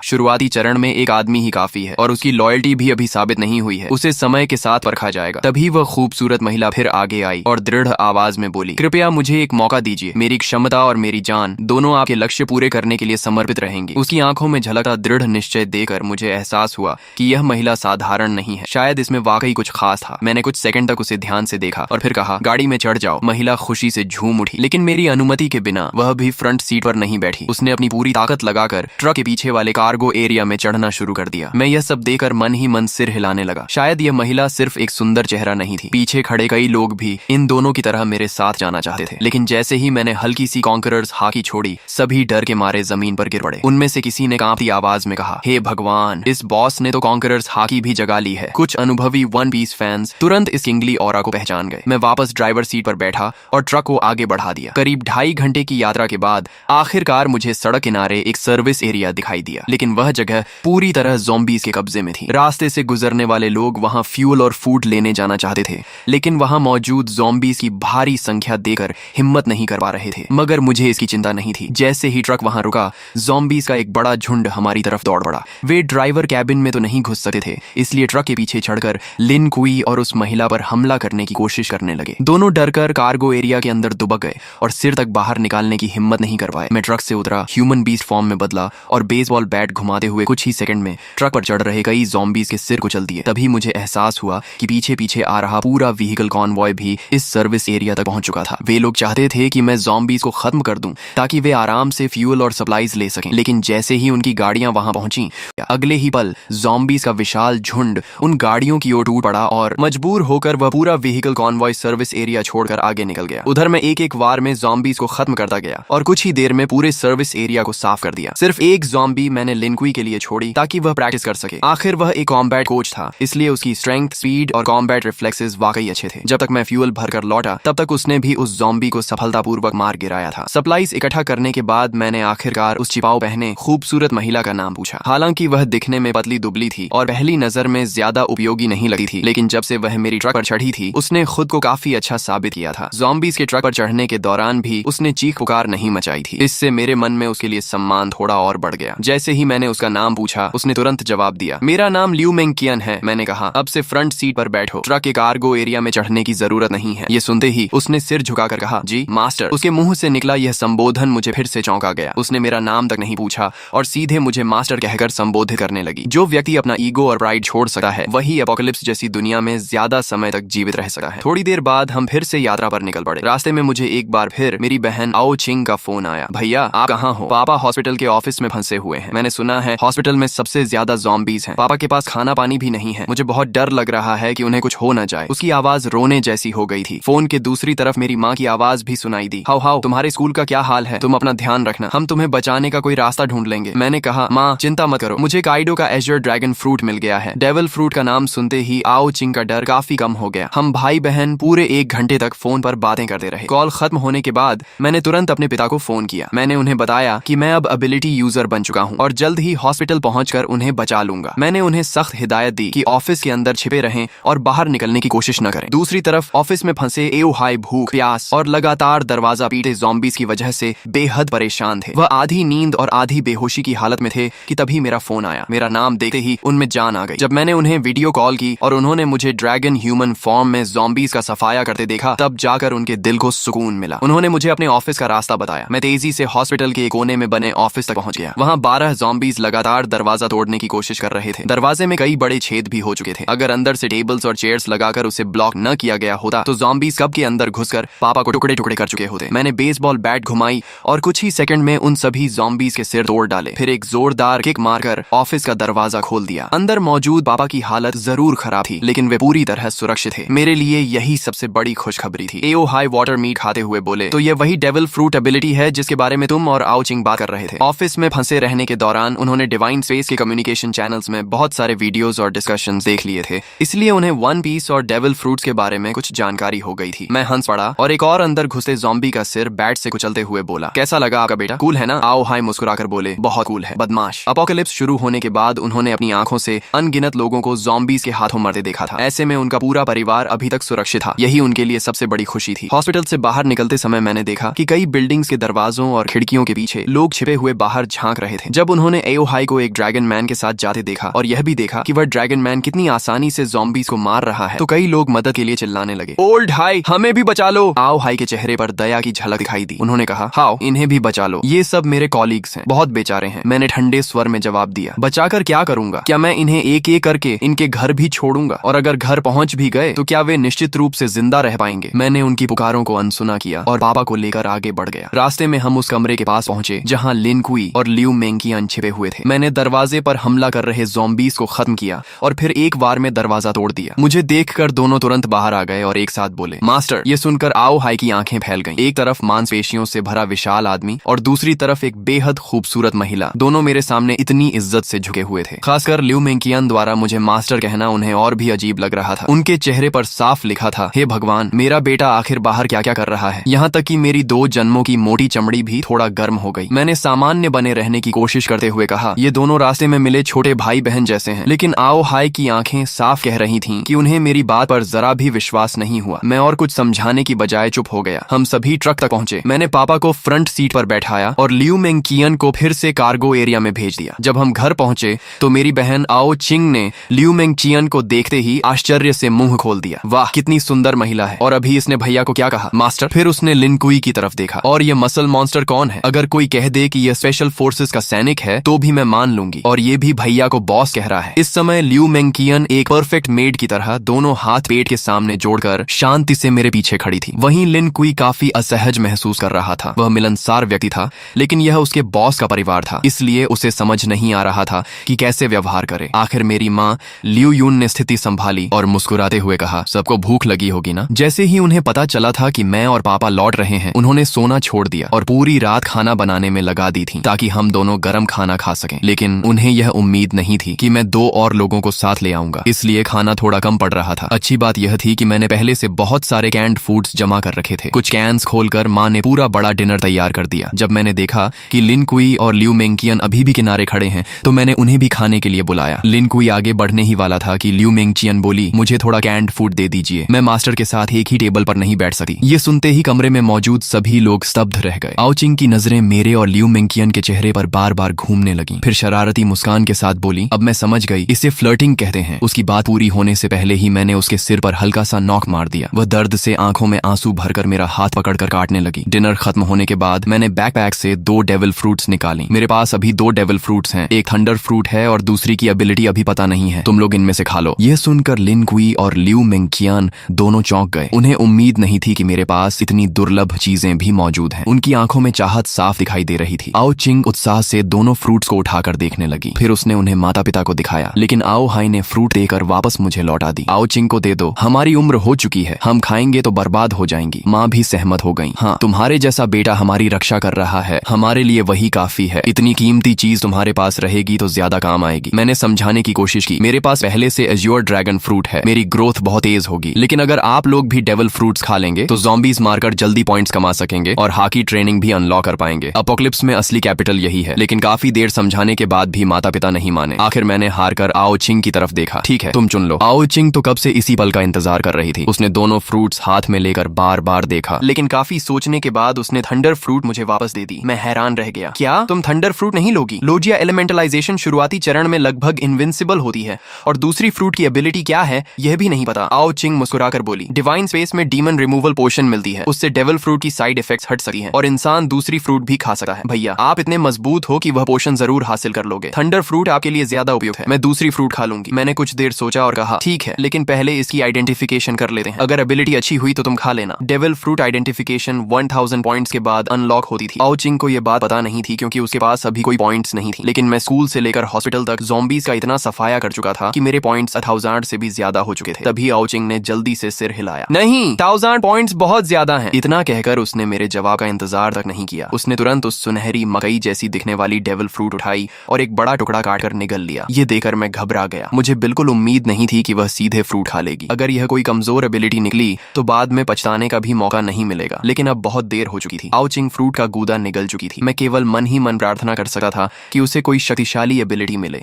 शुरुआती चरण में एक आदमी ही काफी है और उसकी लॉयल्टी भी अभी साबित नहीं हुई है, उसे समय के साथ परखा जाएगा। तभी वह खूबसूरत महिला फिर आगे आई और दृढ़ आवाज में बोली, कृपया मुझे एक मौका दीजिए। मेरी क्षमता और मेरी जान दोनों आपके लक्ष्य पूरे करने के लिए समर्पित रहेंगी। उसकी आंखों में झलकता दृढ़ निश्चय देकर मुझे एहसास हुआ कि यह महिला साधारण नहीं है, शायद इसमें वाकई कुछ खास था। मैंने कुछ सेकंड तक उसे ध्यान से देखा और फिर कहा, गाड़ी में चढ़ जाओ। महिला खुशी से झूम उठी, लेकिन मेरी अनुमति के बिना वह भी फ्रंट सीट पर नहीं बैठी। उसने अपनी पूरी ताकत लगाकर ट्रक के पीछे वाले कार्गो एरिया में चढ़ना शुरू कर दिया। मैं यह सब देखकर मन ही मन सिर हिलाने लगा। शायद यह महिला सिर्फ एक सुंदर चेहरा नहीं थी, पीछे खड़े कई लोग भी इन दोनों की तरह मेरे साथ जाना चाहते थे। लेकिन जैसे ही मैंने हल्की सी कॉन्करर्स हाकी छोड़ी, सभी डर के मारे जमीन पर गिर पड़े। उनमें से किसी ने कांपती आवाज में कहा, हे भगवान, इस बॉस ने तो कॉन्करर्स हाकी भी जगा ली है। कुछ अनुभवी वन पीस फैंस तुरंत इस किंगली ऑरा को पहचान गए। मैं वापस ड्राइवर सीट पर बैठा और ट्रक को आगे बढ़ा दिया। करीब 2.5 घंटे की यात्रा के बाद आखिरकार मुझे सड़क किनारे एक सर्विस एरिया दिखाई दिया, लेकिन वह जगह पूरी तरह ज़ॉम्बीज़ के कब्जे में थी। रास्ते से गुजरने वाले लोग वहां फ्यूल और फूड लेने जाना चाहते थे, लेकिन वहां मौजूद ज़ॉम्बीज़ की भारी संख्या देखकर हिम्मत नहीं कर पा रहे थे। मगर मुझे इसकी चिंता नहीं थी। जैसे ही ट्रक वहां रुका, ज़ॉम्बीज़ का एक बड़ा झुंड हमारी तरफ दौड़ पड़ा। वे ड्राइवर कैबिन में तो नहीं घुस सकते थे, इसलिए ट्रक के पीछे चढ़कर लिन कुई और उस महिला पर हमला करने की कोशिश करने लगे। दोनों डरकर कार्गो एरिया के अंदर दुबक गए और सिर तक बाहर निकालने की हिम्मत नहीं कर पाए। मैं ट्रक से उतरा, ह्यूमन बीस्ट फॉर्म में बदला और बेसबॉल बैट घुमाते हुए कुछ ही सेकंड में ट्रक पर चढ़ रहे कई ज़ॉम्बीज़ के सिर कुचल दिए। तभी मुझे एहसास हुआ कि पीछे पीछे आ रहा पूरा व्हीकल कॉन्वॉय भी इस सर्विस एरिया तक पहुंच चुका था। वे लोग चाहते थे कि मैं ज़ॉम्बीज़ को खत्म कर दूं ताकि वे आराम से फ्यूल और सप्लाईज ले सकें। लेकिन जैसे ही उनकी गाड़ियां वहां पहुंची, अगले ही पल ज़ॉम्बीज़ का विशाल झुंड उन गाड़ियों की ओर टूट पड़ा और मजबूर होकर वह पूरा व्हीकल कॉन्वॉय सर्विस एरिया छोड़कर आगे निकल गया। उधर मैं एक एक वार में ज़ॉम्बीज़ को खत्म करता गया और कुछ ही देर में पूरे सर्विस एरिया को साफ कर दिया। सिर्फ एक ज़ॉम्बी मैंने लिनकुई के लिए छोड़ी ताकि वह प्रैक्टिस कर सके। आखिर वह एक कॉम्बैट कोच था, इसलिए उसकी स्ट्रेंथ, स्पीड और कॉम्बैट रिफ्लेक्सेस वाकई अच्छे थे। जब तक मैं फ्यूल भरकर लौटा, तब तक उसने भी उस ज़ॉम्बी को सफलतापूर्वक मार गिराया था। सप्लाईज इकट्ठा करने के बाद मैंने आखिरकार उस छिपाव पहने खूबसूरत महिला का नाम पूछा। हालांकि वह दिखने में पतली दुबली थी और पहली नजर में ज्यादा उपयोगी नहीं लगती थी, लेकिन जब से वह मेरी ट्रक पर चढ़ी थी, उसने खुद को काफी अच्छा साबित किया था। ज़ॉम्बीज़ के ट्रक पर चढ़ने के दौरान भी उसने चीख पुकार नहीं मचाई थी। इससे मेरे मन में उसके लिए सम्मान थोड़ा और बढ़ गया। जैसे ही मैंने उसका नाम पूछा, उसने तुरंत जवाब दिया, मेरा नाम लियू मेंग कियन है। मैंने कहा, अब से फ्रंट सीट पर बैठो, ट्रक के कार्गो एरिया में चढ़ने की जरूरत नहीं है। ये सुनते ही उसने सिर झुकाकर कहा, जी मास्टर। उसके मुंह से निकला यह संबोधन मुझे फिर से चौंका गया। उसने मेरा नाम तक नहीं पूछा और सीधे मुझे मास्टर कहकर संबोधित करने लगी। जो व्यक्ति अपना ईगो और प्राइड छोड़ सकता है, वही एपोकलिप्स जैसी दुनिया में ज्यादा समय तक जीवित रह सकता है। थोड़ी देर बाद हम फिर से यात्रा पर निकल पड़े। रास्ते में मुझे एक बार फिर मेरी बहन आओ चिंग का फोन आया। भैया आप कहाँ हो? पापा हॉस्पिटल के ऑफिस में फंसे हुए हैं। मैंने सुना है हॉस्पिटल में सबसे ज्यादा ज़ॉम्बीज़ हैं। पापा के पास खाना पानी भी नहीं है। मुझे बहुत डर लग रहा है कि उन्हें कुछ हो न जाए। उसकी आवाज रोने जैसी हो गई थी। फोन के दूसरी तरफ मेरी माँ की आवाज भी सुनाई दी। हाउ हाउ, तुम्हारे स्कूल का क्या हाल है? तुम अपना ध्यान रखना, हम तुम्हें बचाने का कोई रास्ता ढूंढ लेंगे। मैंने कहा, माँ चिंता मत करो, मुझे काइडो का एजर ड्रैगन फ्रूट मिल गया है। डेविल फ्रूट का नाम सुनते ही आओ चिंग का डर काफी कम हो गया। हम भाई बहन पूरे 1 घंटे तक फोन पर बातें करते रहे। कॉल खत्म होने के बाद मैंने तुरंत अपने पिता को फोन किया। मैंने उन्हें बताया कि मैं अब एबिलिटी यूजर बन चुका हूँ और जल्द ही हॉस्पिटल पहुंचकर उन्हें बचा लूंगा। मैंने उन्हें सख्त हिदायत दी कि ऑफिस के अंदर छिपे रहें और बाहर निकलने की कोशिश न करें। दूसरी तरफ ऑफिस में फंसे एओ हाई भूख, प्यास और लगातार दरवाजा पीटे ज़ॉम्बीज़ की वजह से बेहद परेशान थे। वह आधी नींद और आधी बेहोशी की हालत में थे कि तभी मेरा फोन आया। मेरा नाम देखते ही उनमें जान आ गई। जब मैंने उन्हें वीडियो कॉल की और उन्होंने मुझे ड्रैगन ह्यूमन फॉर्म में ज़ॉम्बीज़ का सफाया करते देखा, तब जाकर उनके दिल को सुकून मिला। उन्होंने मुझे अपने ऑफिस का रास्ता बताया। मैं तेजी से हॉस्पिटल के एक कोने में बने ऑफिस तक पहुंच गया। वहां 12 ज़ॉम्बीज़ लगातार दरवाजा तोड़ने की कोशिश कर रहे थे। दरवाजे में कई बड़े छेद भी हो चुके थे। अगर अंदर से टेबल्स और चेयर्स लगाकर उसे ब्लॉक न किया गया होता तो ज़ॉम्बीज़ कब के अंदर घुसकर पापा को टुकड़े टुकड़े कर चुके होते। मैंने बेसबॉल बैट घुमाई और कुछ ही सेकंड में उन सभी ज़ॉम्बीज़ के सिर तोड़ डाले। फिर एक जोरदार किक मारकर ऑफिस का दरवाजा खोल दिया। अंदर मौजूद पापा की हालत जरूर खराब थी, लेकिन वे पूरी तरह सुरक्षित थे। मेरे लिए यही सबसे बड़ी खुशखबरी थी। एओ हाई वाटर मीट खाते हुए बोले, तो ये वही डेविल फ्रूट एबिलिटी है जिसके बारे में तुम और आओ चिंग बात कर रहे थे। ऑफिस में फंसे रहने के दौरान उन्होंने डिवाइन स्पेस के कम्युनिकेशन चैनल्स में बहुत सारे वीडियोस और डिस्कशंस देख लिए थे, इसलिए उन्हें वन पीस और डेविल फ्रूट्स के बारे में कुछ जानकारी हो गई थी। मैं हंस पड़ा और एक और अंदर घुसे ज़ॉम्बी का सिर बैट से कुचलते हुए बोला, कैसा लगा आपका बेटा? कूल है ना? आओ हाई मुस्कुराकर बोले, बहुत कूल है बदमाश। अपोकलिप्स शुरू होने के बाद उन्होंने अपनी आंखों से अनगिनत लोगों को ज़ॉम्बीज़ के हाथों मरते देखा था। ऐसे में उनका पूरा परिवार अभी तक सुरक्षित था। यही उनके लिए सबसे बड़ी खुशी थी। हॉस्पिटल से बाहर निकलते समय मैंने देखा कि कई कई बिल्डिंग्स के दरवाजों और खिड़कियों के पीछे लोग छिपे हुए बाहर झांक रहे थे। जब उन्होंने एओ हाई को एक ड्रैगन मैन के साथ जाते देखा और यह भी देखा कि वह ड्रैगन मैन कितनी आसानी से ज़ॉम्बीज़ को मार रहा है, तो कई लोग मदद के लिए चिल्लाने लगे, ओल्ड हाई, हमें भी बचा लो। आओ हाई के चेहरे पर दया की झलक दिखाई दी। उन्होंने कहा, हाओ, इन्हें भी बचा लो, ये सब मेरे कॉलीग्स हैं, बहुत बेचारे हैं। मैंने ठंडे स्वर में जवाब दिया, बचाकर क्या करूंगा? क्या मैं इन्हें एक एक करके इनके घर भी छोड़ूंगा? और अगर घर पहुंच भी गए तो क्या वे निश्चित रूप से जिंदा रह पाएंगे? मैंने उनकी पुकारों को अनसुना किया और पापा को लेकर आगे बढ़ गया। रास्ते में हम उस कमरे के पास पहुंचे जहां लिन कुई और लियू मेंकियन छिपे हुए थे। मैंने दरवाजे पर हमला कर रहे ज़ॉम्बीज़ को खत्म किया और फिर एक बार में दरवाजा तोड़ दिया। मुझे देखकर दोनों तुरंत बाहर आ गए और एक साथ बोले, मास्टर। ये सुनकर आओ हाई की आंखें फैल गईं। एक तरफ मांसपेशियों से भरा विशाल आदमी और दूसरी तरफ एक बेहद खूबसूरत महिला, दोनों मेरे सामने इतनी इज्जत से झुके हुए थे। खासकर लियू मेंकियन द्वारा मुझे मास्टर कहना उन्हें और भी अजीब लग रहा था। उनके चेहरे पर साफ लिखा था, हे भगवान, मेरा बेटा आखिर बाहर क्या क्या कर रहा है। यहाँ तक कि मेरी 2 जन्मों की मोटी चमड़ी भी थोड़ा गर्म हो गई। मैंने सामान्य बने रहने की कोशिश करते हुए कहा, ये दोनों रास्ते में मिले छोटे भाई बहन जैसे हैं। लेकिन आओ हाई की आंखें साफ कह रही थीं कि उन्हें मेरी बात पर जरा भी विश्वास नहीं हुआ। मैं और कुछ समझाने की बजाय चुप हो गया। हम सभी ट्रक तक पहुंचे। मैंने पापा को फ्रंट सीट पर बैठाया और लियू मेंकियन को फिर से कार्गो एरिया में भेज दिया। जब हम घर पहुंचे तो मेरी बहन आओ चिंग ने लियू मेंकियन को देखते ही आश्चर्य से मुंह खोल दिया। वाह, कितनी सुंदर महिला है। और अभी इसने भैया को क्या कहा, मास्टर? फिर उसने लिन कुई की तरफ देखा। और ये मसल मॉन्स्टर कौन है? अगर कोई कह दे कि यह स्पेशल फोर्सेस का सैनिक है तो भी मैं मान लूंगी। और ये भी भैया को बॉस कह रहा है। इस समय लियू मेंकियन एक परफेक्ट मेड की तरह दोनों हाथ पेट के सामने जोड़कर शांति से मेरे पीछे खड़ी थी। वहीं लिन कुई काफी असहज महसूस कर रहा था। वह मिलनसार व्यक्ति था, लेकिन यह उसके बॉस का परिवार था, इसलिए उसे समझ नहीं आ रहा था कि कैसे व्यवहार करे। आखिर मेरी माँ लियू यून ने स्थिति संभाली और मुस्कुराते हुए कहा, सबको भूख लगी होगी ना? जैसे ही उन्हें पता चला था कि मैं और पापा लौट रहे हैं, उन्होंने सोना छोड़ दिया और पूरी रात खाना बनाने में लगा दी थी ताकि हम दोनों गरम खाना खा सकें। लेकिन उन्हें यह उम्मीद नहीं थी कि मैं 2 और लोगों को साथ ले आऊंगा, इसलिए खाना थोड़ा कम पड़ रहा था। अच्छी बात यह थी कि मैंने पहले से बहुत सारे कैंड फूड्स जमा कर रखे थे। कुछ कैंस खोलकर माँ ने पूरा बड़ा डिनर तैयार कर दिया। जब मैंने देखा कि लिन कुई और लियू मेंकियन अभी भी किनारे खड़े हैं तो मैंने उन्हें भी खाने के लिए बुलाया। लिन कुई आगे बढ़ने ही वाला था कि लियू मेंकियन बोली, मुझे थोड़ा कैंड फूड दे दीजिए, मैं मास्टर के साथ एक ही टेबल पर नहीं बैठ सकती। ये सुनते ही कमरे में मौजूद सभी लोग स्तब्ध रह गए। आओ चिंग की नजरें मेरे और लियू मेंकियन के चेहरे पर बार बार घूमने लगी। फिर शरारती मुस्कान के साथ बोली, अब मैं समझ गई, इसे फ्लर्टिंग कहते हैं। उसकी बात पूरी होने से पहले ही मैंने उसके सिर पर हल्का सा नॉक मार दिया। वह दर्द से आंखों में आंसू भरकर मेरा हाथ पकड़कर काटने लगी। डिनर खत्म होने के बाद मैंने बैकपैक से 2 डेविल फ्रूट्स निकाली। मेरे पास अभी 2 डेविल फ्रूट्स हैं, एक थंडर फ्रूट है और दूसरी की एबिलिटी अभी पता नहीं है। तुम लोग इनमें से खा लो। यह सुनकर लिन कुई और लियू मेंकियन दोनों चौंक गए। उन्हें उम्मीद नहीं थी कि मेरे पास इतनी दुर्लभ चीजें भी मौजूद हैं। उनकी आंखों में चाहत साफ दिखाई दे रही थी। आओ चिंग उत्साह से दोनों फ्रूट्स को उठाकर देखने लगी। फिर उसने उन्हें माता पिता को दिखाया, लेकिन आओ हाई ने फ्रूट देकर वापस मुझे लौटा दी। आओ चिंग को दे दो, हमारी उम्र हो चुकी है, हम खाएंगे तो बर्बाद हो जाएंगी। माँ भी सहमत हो गई। हाँ, तुम्हारे जैसा बेटा हमारी रक्षा कर रहा है, हमारे लिए वही काफी है। इतनी कीमती चीज तुम्हारे पास रहेगी तो ज्यादा काम आएगी। मैंने समझाने की कोशिश की, मेरे पास पहले से एज्योर ड्रैगन फ्रूट है, मेरी ग्रोथ बहुत तेज होगी। लेकिन अगर आप लोग भी डेविल फ्रूट्स खा लेंगे तो ज़ॉम्बीज़ मारकर जल्दी पॉइंट्स कमा सकेंगे और हाकी ट्रेनिंग भी अनलॉक कर पाएंगे। अपोकलिप्स में असली कैपिटल यही है। लेकिन काफी देर समझाने के बाद भी माता पिता नहीं माने। आखिर मैंने हार कर आओ चिंग की तरफ देखा। ठीक है, तुम चुन लो। आओ चिंग तो कब से इसी पल का इंतजार कर रही थी। उसने दोनों फ्रूट्स हाथ में लेकर बार बार देखा, लेकिन काफी सोचने के बाद उसने थंडर फ्रूट मुझे वापस दे दी। मैं हैरान रह गया, क्या तुम थंडर फ्रूट नहीं लोगी? लोजिया एलिमेंटलाइजेशन शुरुआती चरण में लगभग इनविंसिबल होती है और दूसरी फ्रूट की एबिलिटी क्या है यह भी नहीं पता। आओ चिंग मुस्कुराकर बोली, डिवाइन स्पेस में डीमन रिमूवल पोशन मिलती है, उससे डेविल फ्रूट की साइड इफेक्ट्स हट सकती हैं और इंसान दूसरी फ्रूट भी खा सकता है। भैया आप इतने मजबूत हो कि वह पोशन जरूर हासिल कर लोगे। थंडर फ्रूट आपके लिए ज्यादा उपयुक्त है, मैं दूसरी फ्रूट खा लूंगी। मैंने कुछ देर सोचा और कहा, ठीक है, लेकिन पहले इसकी आइडेंटिफिकेशन कर लेते हैं। अगर एबिलिटी अच्छी हुई तो तुम खा लेना। डेविल फ्रूट आइडेंटिफिकेशन 1000 पॉइंट्स के बाद अनलॉक होती थी। आओ चिंग को यह बात पता नहीं थी क्योंकि उसके पास अभी कोई पॉइंट्स नहीं थी। लेकिन मैं स्कूल से लेकर हॉस्पिटल तक ज़ॉम्बीज का इतना सफाया कर चुका था कि मेरे पॉइंट्स 1000 से भी ज्यादा हो चुके थे। तभी आओ चिंग ने जल्दी से सिर हिलाया, नहीं, 1000 पॉइंट्स बहुत ज्यादा हैं। इतना कहकर उसने मेरे जवाब का इंतजार तक नहीं किया। उसने तुरंत उस सुनहरी मकई जैसी दिखने वाली डेविल फ्रूट उठाई और एक बड़ा टुकड़ा काटकर निगल लिया। ये देखकर मैं घबरा गया। मुझे बिल्कुल उम्मीद नहीं थी कि वह सीधे फ्रूट खा लेगी। अगर यह कोई कमजोर एबिलिटी निकली तो बाद में पछताने का भी मौका नहीं मिलेगा। लेकिन अब बहुत देर हो चुकी थी। आओ चिंग फ्रूट का गूदा निगल चुकी थी। मैं केवल मन ही मन प्रार्थना कर सकता था कि उसे कोई शक्तिशाली एबिलिटी मिले।